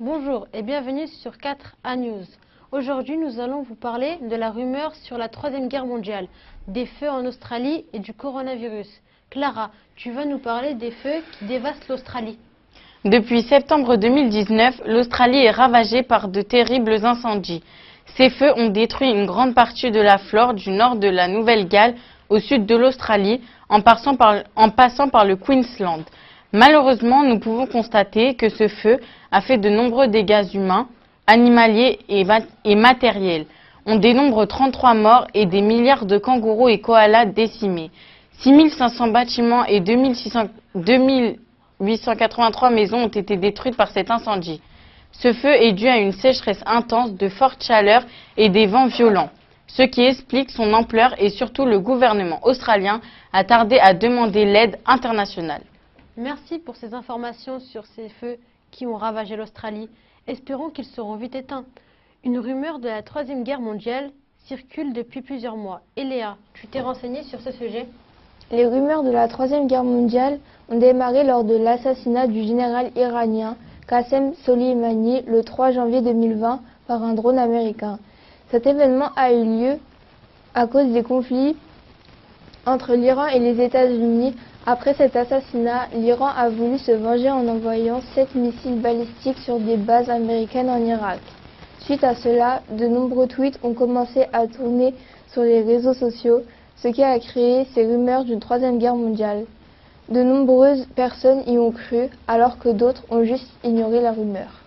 Bonjour et bienvenue sur 4A News. Aujourd'hui, nous allons vous parler de la rumeur sur la Troisième Guerre mondiale, des feux en Australie et du coronavirus. Clara, tu vas nous parler des feux qui dévastent l'Australie. Depuis septembre 2019, l'Australie est ravagée par de terribles incendies. Ces feux ont détruit une grande partie de la flore du nord de la Nouvelle-Galles au sud de l'Australie, en passant par le Queensland. Malheureusement, nous pouvons constater que ce feu a fait de nombreux dégâts humains, animaliers et matériels. On dénombre 33 morts et des milliards de kangourous et koalas décimés. 6500 bâtiments et 2883 maisons ont été détruites par cet incendie. Ce feu est dû à une sécheresse intense, de fortes chaleurs et des vents violents. Ce qui explique son ampleur et surtout le gouvernement australien a tardé à demander l'aide internationale. Merci pour ces informations sur ces feux qui ont ravagé l'Australie. Espérons qu'ils seront vite éteints. Une rumeur de la Troisième Guerre mondiale circule depuis plusieurs mois. Et Léa, tu t'es renseignée sur ce sujet? Les rumeurs de la Troisième Guerre mondiale ont démarré lors de l'assassinat du général iranien Qassem Soleimani le 3 janvier 2020 par un drone américain. Cet événement a eu lieu à cause des conflits entre l'Iran et les États-Unis. Après cet assassinat, l'Iran a voulu se venger en envoyant 7 missiles balistiques sur des bases américaines en Irak. Suite à cela, de nombreux tweets ont commencé à tourner sur les réseaux sociaux, ce qui a créé ces rumeurs d'une troisième guerre mondiale. De nombreuses personnes y ont cru, alors que d'autres ont juste ignoré la rumeur.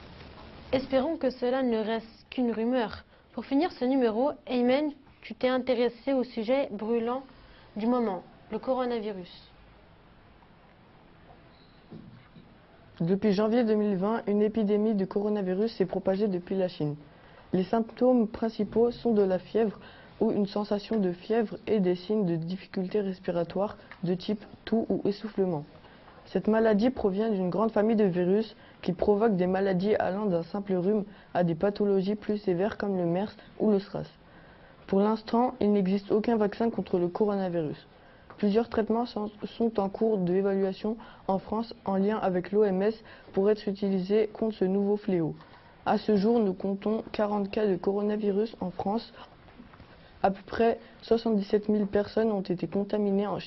Espérons que cela ne reste qu'une rumeur. Pour finir ce numéro, Ayman, tu t'es intéressé au sujet brûlant du moment, le coronavirus. Depuis janvier 2020, une épidémie de coronavirus s'est propagée depuis la Chine. Les symptômes principaux sont de la fièvre ou une sensation de fièvre et des signes de difficultés respiratoires de type toux ou essoufflement. Cette maladie provient d'une grande famille de virus qui provoquent des maladies allant d'un simple rhume à des pathologies plus sévères comme le MERS ou le SRAS. Pour l'instant, il n'existe aucun vaccin contre le coronavirus. Plusieurs traitements sont en cours d'évaluation en France en lien avec l'OMS pour être utilisés contre ce nouveau fléau. À ce jour, nous comptons 40 cas de coronavirus en France. À peu près 77 000 personnes ont été contaminées en Chine.